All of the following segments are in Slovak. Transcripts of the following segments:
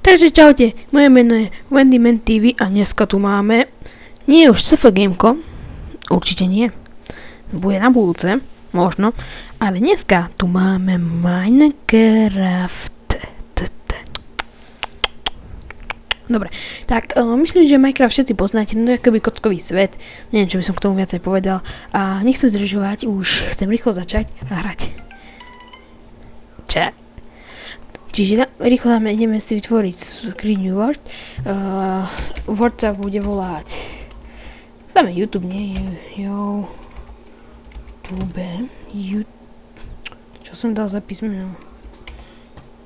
Takže čaute, moje meno je Wendyman TV a dneska tu máme, nie už SF Gameko, určite nie, bude na budúce, možno, ale dneska tu máme Minecraft. Dobre, tak myslím, že Minecraft všetci poznáte, no to je akoby kockový svet, neviem, čo by som k tomu viacej povedal a nechcem zdržovať, už chcem rýchlo začať a hrať. Chat. Čiže rýchlo ideme si vytvoriť screen Word. Word sa bude volať. Dáme YouTube, nie? YouTube. Čo som dal za písmeno?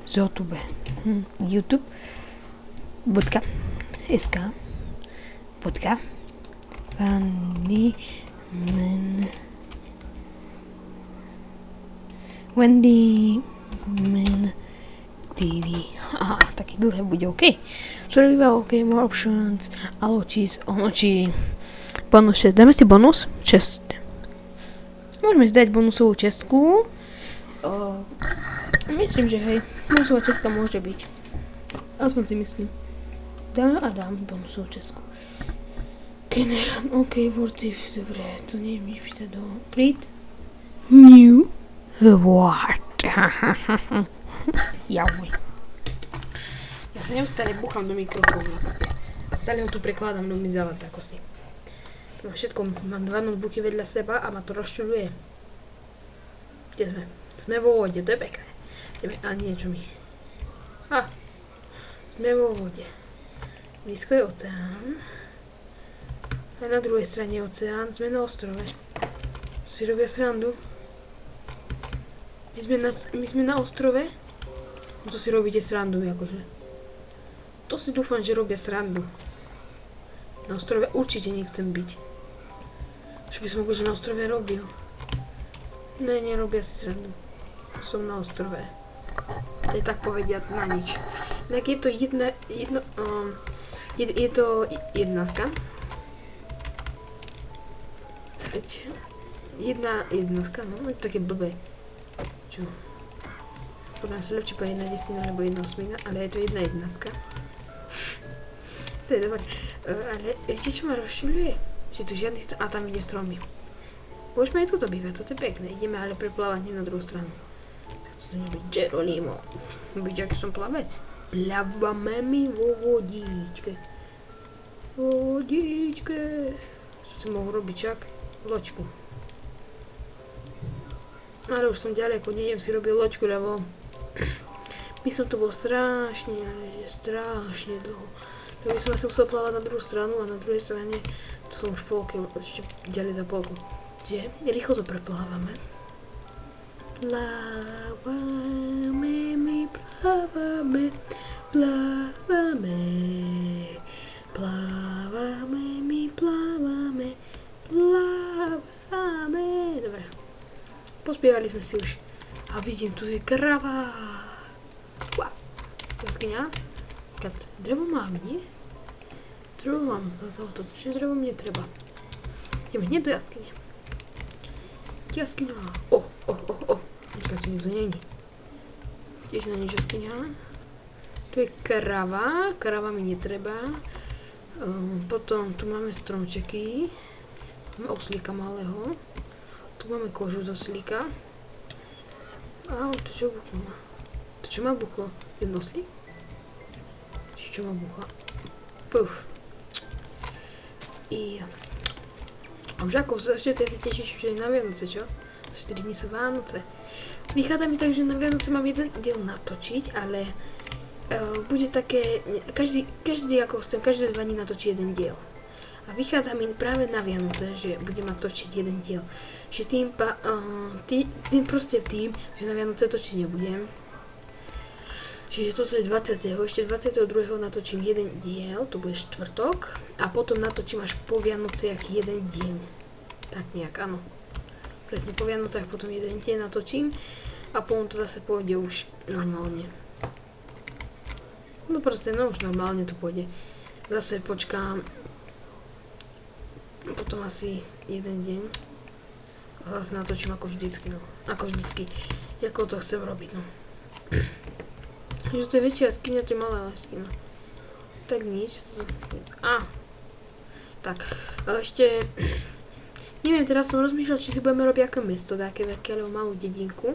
Z YouTube. YouTube. Bodka. SK. Bodka. Wendyman TV. Aha, taký dlhé bude, OK. Survival Game Options, Allochis, Onoči, bonus 6. Dáme si bonus 6. Môžeme si dať bonusovú čestku. Myslím, že hej, bonusová čestka môže byť. Aspoň si myslím. Dám bonusovú čestku. Generám, OK, Wordy, dobre, to nie je nič písať do... Create New Word. Jauj. Ja sa neustále búcham do mikrofónu. A stále ho tu prekladám do mi zavadza ako si. No všetko, mám dva notebooky vedľa seba a ma to rozčuľuje. Kde sme? Sme vo vode, to je pekné. Ale niečo mi. Sme vo vode. Blízko je oceán. A na druhej strane je oceán. Sme na ostrove. Si robia srandu. My sme na ostrove. No to si robíte srandu, akože. To si dúfam, že robia srandu. Na ostrove určite nechcem byť. Čo by som akože na ostrove robil. Ne, nerobia si srandu. Som na ostrove. To je tak povediať na nič. Tak je to je to jednáctka. Jednáctka, no, je to také blbé. Čo? Podľa sa lepšie povedať 1 desina alebo 1 osmina, ale je to 1 jednáctka. To je dobré. Ale viete, čo ma rozčuľuje? Že tu žiadny strom... A tam ide stromy. Môžeme aj tuto bývať, toto je pekné. Ideme ale preplávať na druhú stranu. Tak toto nebude Geronimo. Vidíte, aký som plavec? Plávame mi vo vodíčke. Vo vodíčke. Som mohol robiť čak loďku. Ale už som ďaleko, nejdem si robiť loďku, lebo by som to bol strašne dlho. Lebo by som asi musel plávať na druhú stranu a na druhej strane to som už polke, ešte ďalej za polku. Čiže rýchlo to preplávame. Plávame. Dobre. Pospievali sme si už. A vidím, tu je krava. Jaskyňa. Drevo mám, nie? Drevo mám za to. Čiže drevo mne treba. Ideme hneď do jaskyne. Jaskyňa. Počkaj, tu nikto není. Tiež není jaskyňa. Tu je krava. Krava mi netreba. Potom tu máme stromčeky. Máme oslíka malého. Tu máme kožu z oslíka. To čo buchlo má? To čo ma buchlo? Jedno oslík? Či čo ma buchla? Puf. A už ako sa ešte si tešíš, že je na Vianoce, čo? Za 4 dní sú Vánoce. Vychádza mi tak, že na Vianoce mám jeden diel natočiť, ale bude také, každý ako chcem, každé 2 dní natočí jeden diel. A vychádza mi práve na Vianoce, že budem mať točiť jeden diel. Že tým, že na Vianoce točiť nebudem. Čiže toto je 20. Ešte 22. natočím jeden diel, to bude štvrtok. A potom natočím až po Vianociach jeden deň. Tak nejak, áno. Presne po Vianociach potom jeden deň natočím. A potom to zase pôjde už normálne. No proste, už normálne to pôjde. Zase počkám potom asi jeden deň. A zase natočím ako vždycky, Ako to chcem robiť, Že to je väčšia jaskyňa, to je malá jaskyňa. Tak nič. Tak, ešte... Neviem, teraz som rozmýšľal, či si budeme robiť aké mesto, také veľké, alebo malú dedinku.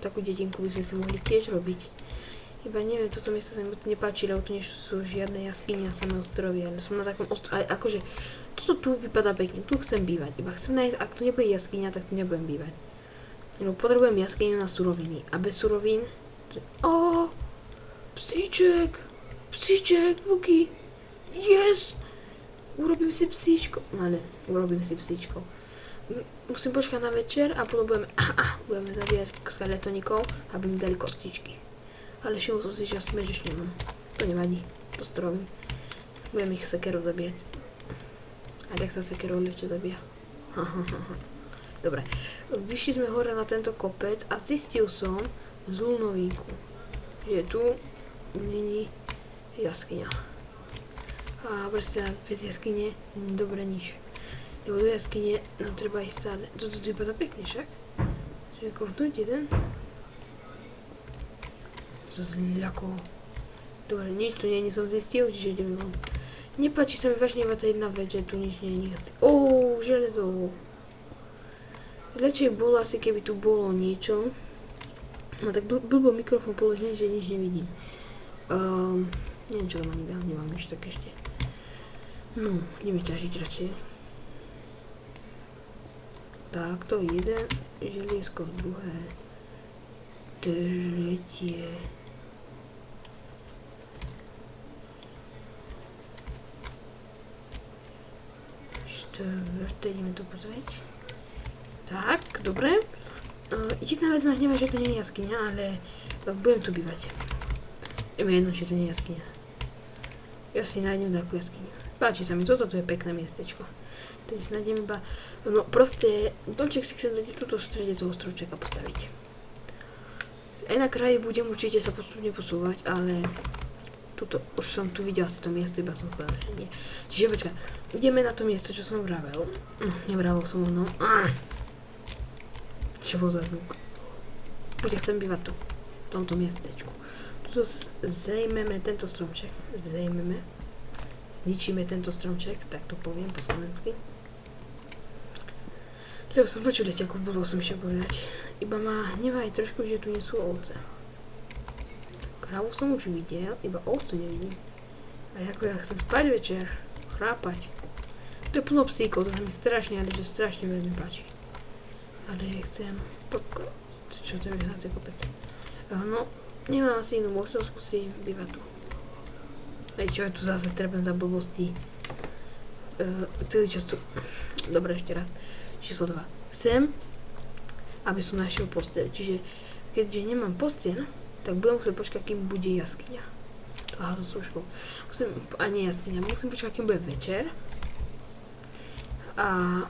Takú dedinku by sme si mohli tiež robiť. Iba neviem, toto miesto sa mi nepáči, lebo tu nie sú žiadne jaskyne a samé ostrovy, ale som na takom ostrove, akože, toto tu vypadá pekne, tu chcem bývať, iba chcem nájsť, ak tu nebude jaskyňa, tak tu nebudem bývať. Lebo potrebujem jaskyňu na suroviny, a bez surovín, psíček, Vuky, yes, urobím si psíčko, no ne, urobím si psíčko. Musím počkať na večer a potom budeme zabíjať skeletonikov, aby mi dali kostičky. Ale všimol som si, že smežeš nemám. To nevadí, to strojím. Budem ich sekerou zabíjať. Aj tak sa sekerou ľahšie zabíja. Dobre, vyšli sme hore na tento kopec a zistil som zlú novinku. Že tu není jaskyňa. A proste bez jaskyne není dobre nič. Lebo do jaskyne nám treba ísť stále. Toto tu vypadá pekne však. Čiže kopnúť jeden. So zľakou. Dobre, nič tu nie som zistil, čiže ideme von. Nepáči sa mi vážne iba tá jedna vec, že tu nič nie je. Železo. Lepšie bolo asi, keby tu bolo niečo. No tak blbo mikrofón položený, že nič nevidím. Neviem, čo tam ani dám, nemám nič tak ešte. No, ideme ťažiť radšej. Takto, jeden, želiesko, druhé, tretie. Štvrté, ideme to pozrieť. Tak, dobre. Jedna vec ma hnevá, že to nie je jaskyňa, ale budem tu bývať. Je mi jedno, že to nie je jaskyňa. Ja si nájdem takú jaskyňu. Páči sa mi, toto tu je pekné miestečko. Teď si nájdem iba... No proste, domček si chcem dať tuto v strede toho stromčeka postaviť. Aj na kraji budem určite sa postupne posúvať, ale... Tuto, už som tu videl asi to miesto, iba som povedal, že nie. Čiže počkaj, ideme na to miesto, čo som vravel. Nevravel som ono. Čo bol za zvuk? Poďte, chcem bývať tu, v tomto miestečku. Tuto zejmeme tento stromček. Zničíme tento stromček, tak to poviem po slovensky. Lebo som počul, ako bolo som ešte povedať. Iba ma hnevá aj trošku, že tu nie sú ovce. Krávu som už videl, iba ovcu nevidím. A ako ja chcem spať večer, chrápať. To je plno psíkov, to sa mi strašne, ale že strašne veľmi páči. Ale ja chcem pokoj. Čo to je na tej kopece? No, nemám asi inú možnosť, musím bývať tu. Ej, čo je tu zase trebem za blbosti? Celý čas tu... Dobre, ešte raz. Číslo 2. Chcem, aby som našiel posteľ. Čiže, keďže nemám posteľ, tak budem musieť počkať, kým bude jaskyňa. Aha, to som už bol. Nie jaskyňa, musím počkať, kým bude večer. A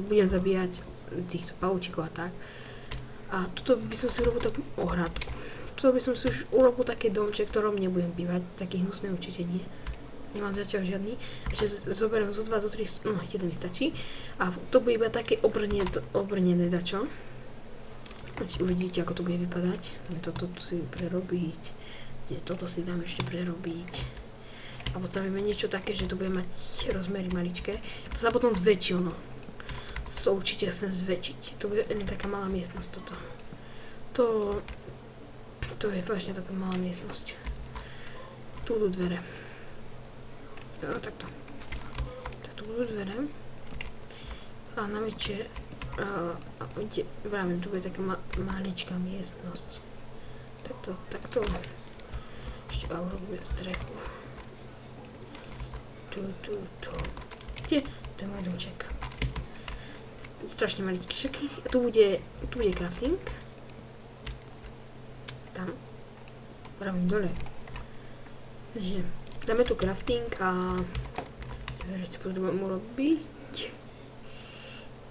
budem zabíjať týchto pavúčikov a tak. A tuto by som si urobil takú ohradku. Tuto by som si už urobil také domček, ktorom nebudem bývať. Taký hnusný určite nie. Nemám zatiaľ žiadny. Ešte zoberiem zo 2, zo 3, no jeden mi stačí. A to bude iba také obrnené dačo. Uvidíte, ako to bude vypadať. Toto si prerobiť. Toto si dám ešte prerobiť. A postavíme niečo také, že to bude mať rozmery maličké. To sa potom zväčší ono. To určite chcem zväčšiť. To bude len taká malá miestnosť toto. To je vážne taká malá miestnosť. Tu budú dvere. No, takto. Tak tu budú dvere. A na večer vravím, tu bude taká maličká miestnosť. Takto. Ešte urobíme strechu. Tu. Kde? To je môj domček. Strašne maličký šeky. A tu bude crafting. Tam. Vravím dole. Takže dáme tu crafting a dvere si budeme urobiť.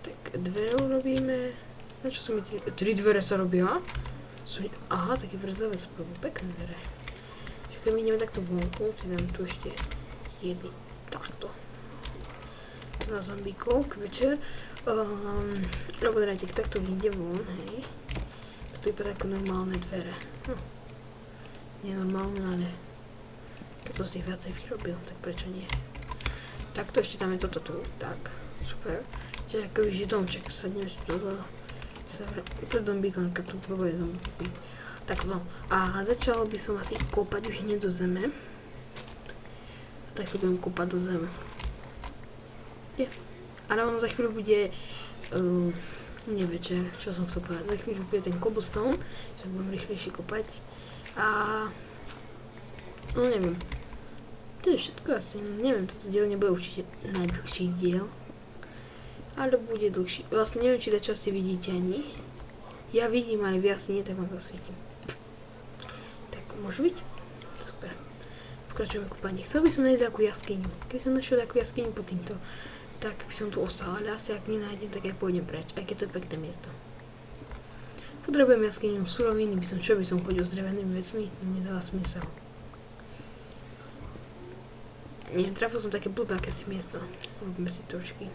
Tak dvere urobíme. Na čo sú mi 3 dvere sa robia? Aha, také vrzavé sa robí. Pekné dvere. Keď my ideme takto vonku, si dám tu ešte jedny. Takto. To na zombíkov k večer. Lebo dajte, takto vyjde von, hej. Toto vypadá ako normálne dvere. nenormálne, ale keď som si ich viacej vyrobil, tak prečo nie? Takto ešte tam je toto tu, tak, super. Čiže akoby, že domček, sadnem si tu do zombíkonka, tu je zombík. Tak no, a začal by som asi kopať už hneď do zeme. A tak to budem kopať do zeme. Je. Ale ono za chvíľu bude nie večer, čo som chcel povedať. Za chvíľu bude ten cobblestone, že budem rýchlejšie kopať. A no neviem. To je všetko asi, neviem, toto diel nebude určite najdlhší diel. Ale bude dlhší. Vlastne neviem, či dačo si vidíte ani. Ja vidím, ale vy asi nie, tak vám zasvietím. Tak, môže byť? Super. Pokračujeme kúpanie. Chcel by som nájsť takú jaskyňu. Keby som našiel takú jaskyňu pod týmto, tak by som tu ostal, ale asi ak nenájdem, tak aj pôjdem preč, aj keď to je pekné miesto. Potrebujem jaskyňu, suroviny by som, čo by som chodil s drevenými vecmi, nedáva smysel. Neviem, trafil som také blbé akési miesto. Robíme si trošky.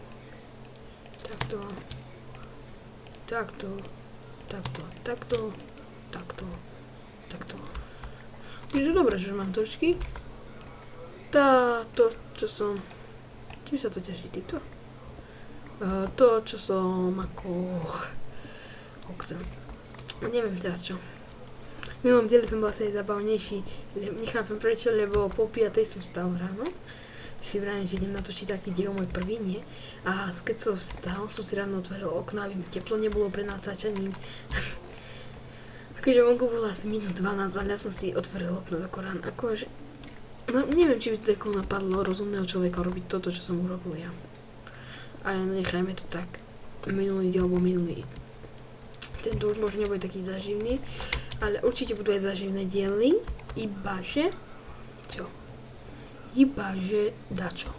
Takto. Takto. Takto. Takto. Takto. Takto. Takže dobré, že mám točky. To, čo som... Čím sa to ťaží týmto? To, čo som ako... chcem. Neviem teraz čo. V minulom dieli som bol asi aj zabavnejší. Nechápem prečo, lebo po 5:00 som vstal ráno. Si vravím, že idem natočiť taký diel, môj prvý, nie? A keď som vstal, som si ráno otvoril okno, aby mi teplo nebolo pred natáčaním. Keďže vonku bola asi -12, ale ja som si otvoril okno do Korán. Akože... No, neviem, či by to tako napadlo rozumného človeka robiť toto, čo som urobil ja. Ale no, nechajme to tak. Minulý diel bol minulý. Tento už možno nebude taký zaživný, ale určite budú aj zaživné diely, ibaže... Čo? Ibaže dačo.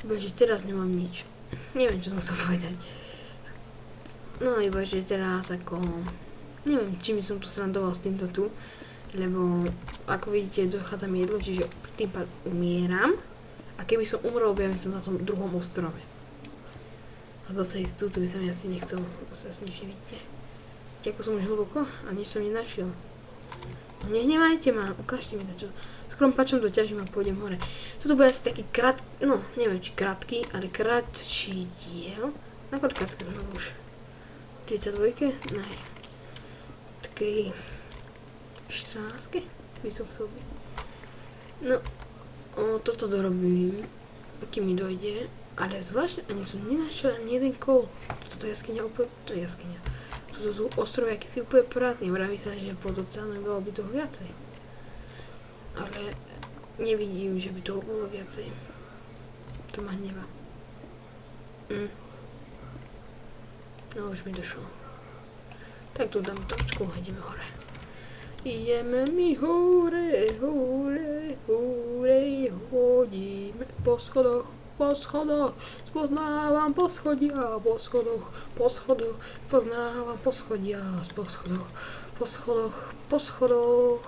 Ibaže teraz nemám nič. Neviem, čo som chcel povedať. No ibaže teraz ako... Neviem, či by som tu srandoval s týmto tu, lebo ako vidíte, dochádza mi jedlo, čiže tým pádom umieram. A keby som umrel, objavím sa na tom druhom ostrove. A zase ísť tu by sa mi asi nechcel, zase asi nič nevidíte. Viete, ako som už hlboko a nič som nenašiel. No nehnevajte ma, ukážte mi to, čo. S krompačom to ťažím a pôjdem hore. Toto bude asi taký no neviem či krátky, ale krátší diel. Na koľkácké sme už? 32? Ne. Takej 14? By som chcel byť. No, toto dorobím, kým mi dojde. Ale zvláštne, ani som nenašiel ani jeden kol. Toto jaskyňa úplne, to je jaskyňa. Toto sú ostrovy, aký si úplne prázdny. Vraví sa, že pod oceánom bolo by toho viacej. Ale nevidím, že by toho bolo viacej. To ma hnevá. No už mi došlo. Tak tu dáme točku a ideme hore. Ideme mi hore, hore, hore, hodíme po schodoch. Po schodoch, poznávam poschodia, po schodoch, poznávam poschodia, po schodoch, po schodoch, po schodoch,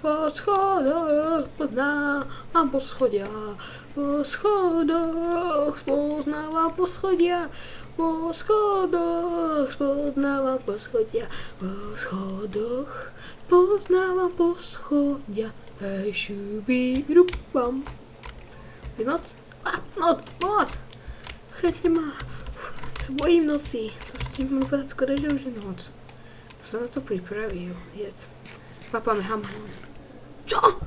po schodoch, poznávam poschodia, po schodoch, poznávam poschodia, po schodoch, poznávam poschodia, po schodoch, poznávam poschodia, hej, šubi, rupam. Noc? Noc! Chreťne ma. Sa bojím noci. To ste mi povedať skoro, že už je noc. Som na to pripravil. Jedz. Papáme hamon. Čo?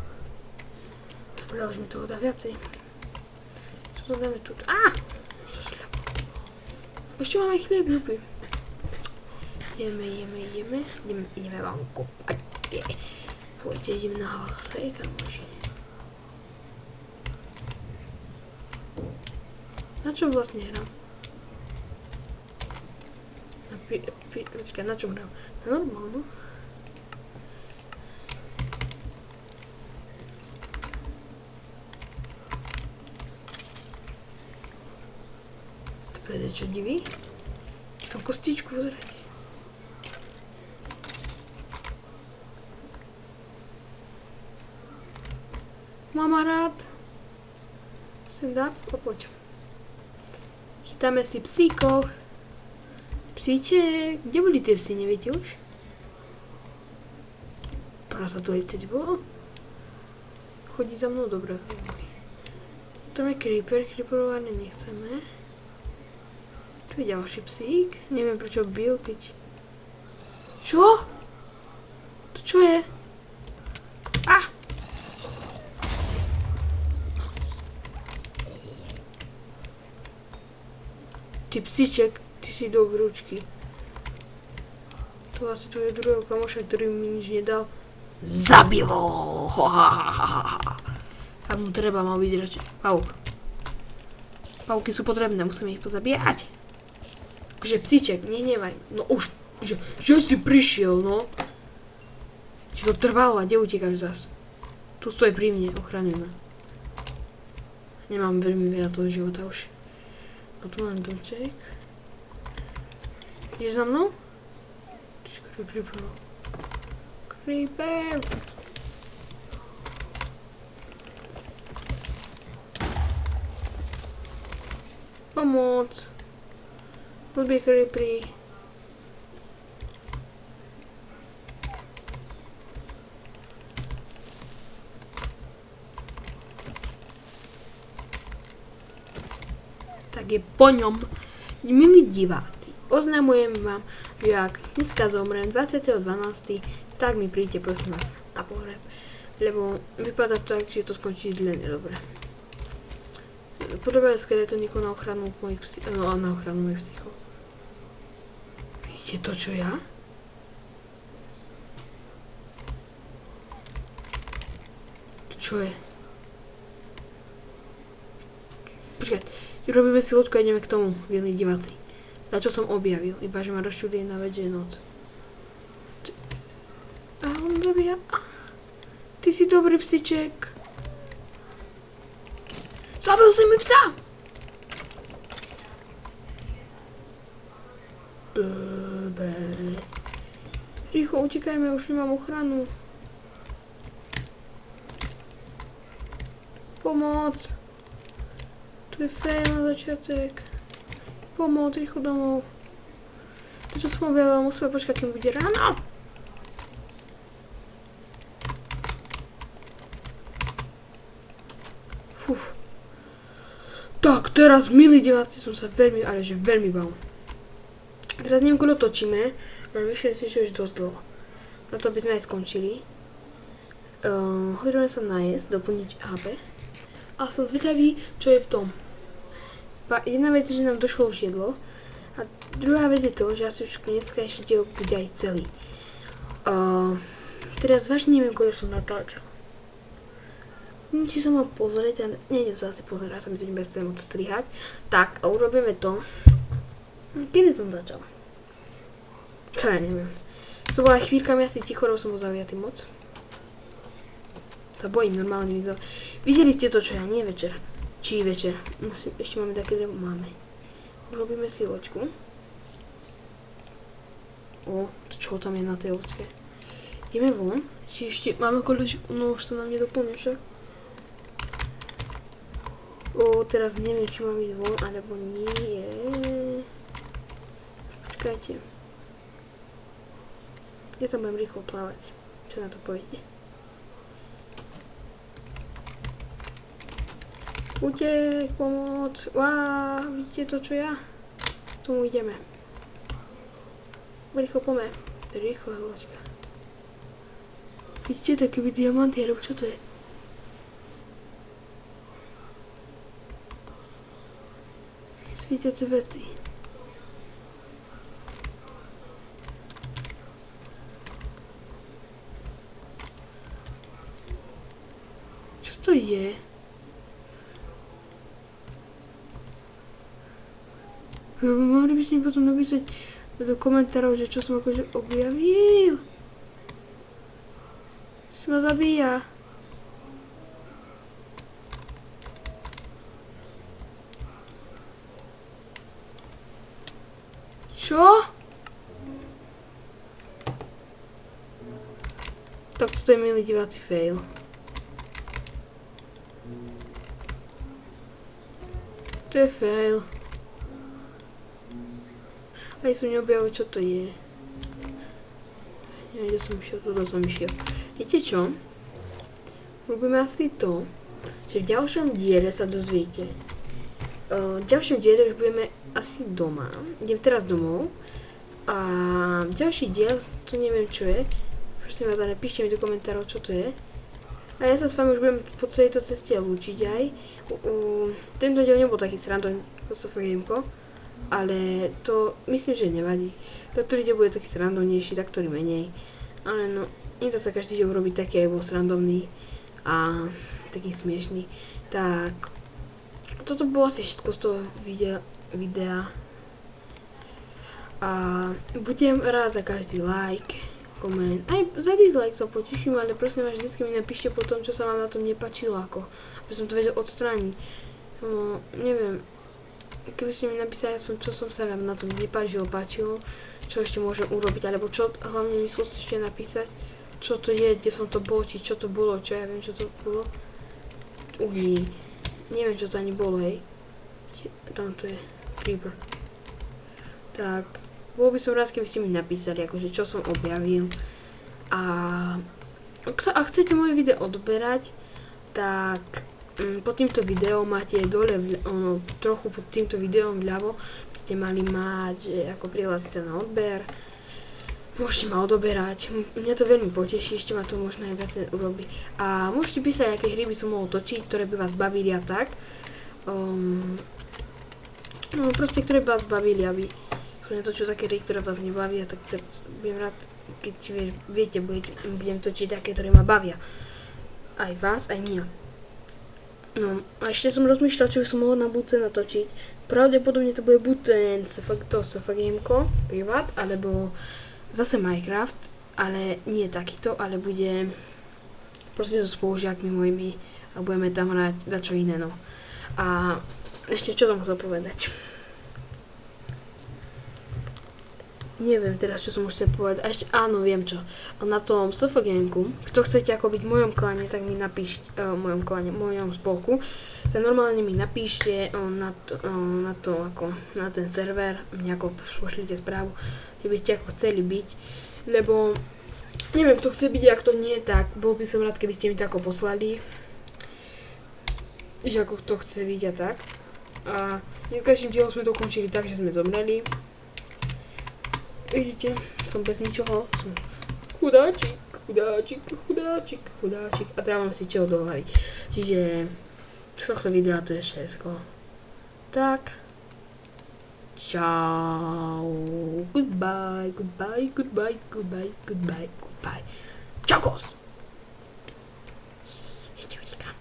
Spoľa už mi toho dá viacej. Čo to dáme tu? Ešte máme chlieb, jupi. Ideme vám kopať. Poďte, ideme na hlasaj, kamoši. Na čom vlastne hrám? Počkaj, na čom hrám? Na normálnu? To je čo diví? Tam kostičku, pozerajte. Mama rád. Stand up a poď. Chytáme si psíkov. Psíček, kde boli tie psy, neviete už? sa tu aj vtedy bolo? Chodí za mnou, dobre. Tam je creeper, creeperovárne nechceme. Tu je ďalší psík. Neviem prečo bil, keď... Čo? To čo je? Ah! Ty psíček, ty si dobrúčky. Tu asi tu je druhého kamoša, ktorý mi nič nedal. Zabilo! A mu treba mal byť radšej pauk. Pauky sú potrebné, musíme ich pozabíjať. Že psíček, nehnevaj. No už, že si prišiel, no. Či to trvalo a kde utekáš zas? Tu stoj pri mne, ochraňuj ma. Nemám veľmi veľa toho života už. A tu mám domček. Ideš za mnou? Creeper. Creeper! Pomoc! Blbý creepery. Tak je po ňom. Milí diváci, oznamujem vám, že ak dneska zomrem 20.12., tak mi príďte prosím vás na pohreb. Lebo vypadá tak, že to skončí zle nedobre. Podobá skeletóniku na ochranu mojich psychov. Vidíte to, čo ja? Čo je? Počkaj, robíme si loďku a ideme k tomu, milí diváci. Za čo som objavil, iba že ma rozčuduje na vec, že je noc. A on zabíja. Ty si dobrý psiček. Zabil si mi psa! Blbec. Rýchlo utekajme, už nemám ochranu. Pomoc. Tu je fail na začiatek. Pomoc, rýchlo domov. To čo som objavila, musíme počkať, kým bude ráno. Fuf. Tak, teraz, milí diváci, som sa veľmi, ale že veľmi bál. Teraz neviem, koľko točíme, ale myslím si, že už dosť dlho. Na to by sme aj skončili. Hodíme sa najesť, doplniť HP. A som zvedavý, čo je v tom. Jedna vec je, že nám došlo už jedlo. A druhá vec je to, že asi už dneska ešte diel bude aj celý. Teraz vážne neviem, koľko som natáčal. Či som mal pozrieť, ale nejdem sa asi pozerať, sa mi to nebudem moc strihať. Tak, a urobíme to. Kedy som začal? Čo ja neviem. Som bola chvíľkami asi ticho, lebo som bol zaujatý moc. Sa bojím normálne vidieť. Videli ste to, čo ja nie večer. Či večer. Ešte máme také, že máme. Urobíme si loďku. To čo tam je na tej loďke? Ideme von. Či ešte máme koľko, no už sa nám nedoplne však. Teraz neviem, či mám ísť von, alebo nie. Počkajte. Ja tam budem rýchlo plávať. Čo na to poviete? Utek, pomoc. Vidíte to, čo ja? Tomu ideme. Rýchlo poďme. Rýchlo, loďka. Vidíte to, keby diamanty, alebo čo to je? Svítiace veci. Čo to je? Mohli by ste mi potom napísať do komentárov, že čo som akože objavil. Si ma zabíja. Čo? Tak toto je, milí diváci, fail. To je fail. Aj som neobjavil, čo to je. Neviem, kde som išiel, tuto som išiel. Viete čo? Robíme asi to, že v ďalšom diele sa dozviete. V ďalšom diele už budeme asi doma. Idem teraz domov. A ďalší diel, to neviem čo je. Prosím vás, ale píšte mi do komentárov, čo to je. A ja sa s vami už budem po celej to ceste lúčiť aj. Tento diel nebol taký srandovný ako Sofagejmko, ale to myslím, že nevadí. Tak ktorý diel bude taký srandovnejší, tak ktorý menej. Ale no, nie to sa každý diel urobiť taký aj bol srandovný a taký smiešný. Tak, toto bolo asi všetko z toho videa. A budem rád za každý like, koment, aj za dislike sa poteším, ale prosím vás, vždycky mi napíšte po tom, čo sa vám na tom nepáčilo, ako, aby som to vedel odstrániť. No, neviem, keby ste mi napísali aspoň, čo som sa vám na tom nepáčilo, čo ešte môžem urobiť, alebo čo hlavne mi skúste ešte napísať, čo to je, kde som to bol, či čo to bolo, čo ja viem, čo to bolo. Neviem, čo to ani bolo, hej. Tam to je Creeper. Tak, bol by som rád, keby ste mi napísali, akože čo som objavil. A ak chcete moje video odberať, tak pod týmto videom máte dole, trochu pod týmto videom vľavo, ste mali mať, že ako prihlásiť sa na odber. Môžete ma odoberať, mňa to veľmi poteší, ešte ma to možno aj viac urobí. A môžete písať, aké hry by som mohol točiť, ktoré by vás bavili a tak. No proste, ktoré by vás bavili, aby netočil také hry, ktoré vás nebavia, tak budem rád, keď viete, budem točiť také, ktoré ma bavia. Aj vás, aj mňa. No, a ešte som rozmýšľal, čo by som mohol na budúce natočiť. Pravdepodobne to bude buď to Sofagejmko, privát, alebo zase Minecraft, ale nie takýto, ale bude proste so spolužiakmi mojimi a budeme tam hrať dačo iné, no. A ešte čo som chcel povedať. Neviem teraz, čo som už chcel povedať. A ešte, áno, viem čo. Na tom Sofagejmku, kto chcete ako byť v mojom klane, tak mi napíšte, v mojom spolku, tak normálne mi napíšte na ten server, mi ako pošlite správu, že by ste ako chceli byť, lebo neviem, kto chce byť, ak to nie, tak bol by som rád, keby ste mi to ako poslali, že ako kto chce byť a tak. A každým dielom sme to ukončili tak, že sme zomreli. Vidíte, som bez ničoho, som chudáčik a treba si čo dohovoriť. Čiže z tohto videa to je všetko. Tak, čau, goodbye. Čaukos! Ešte utekám.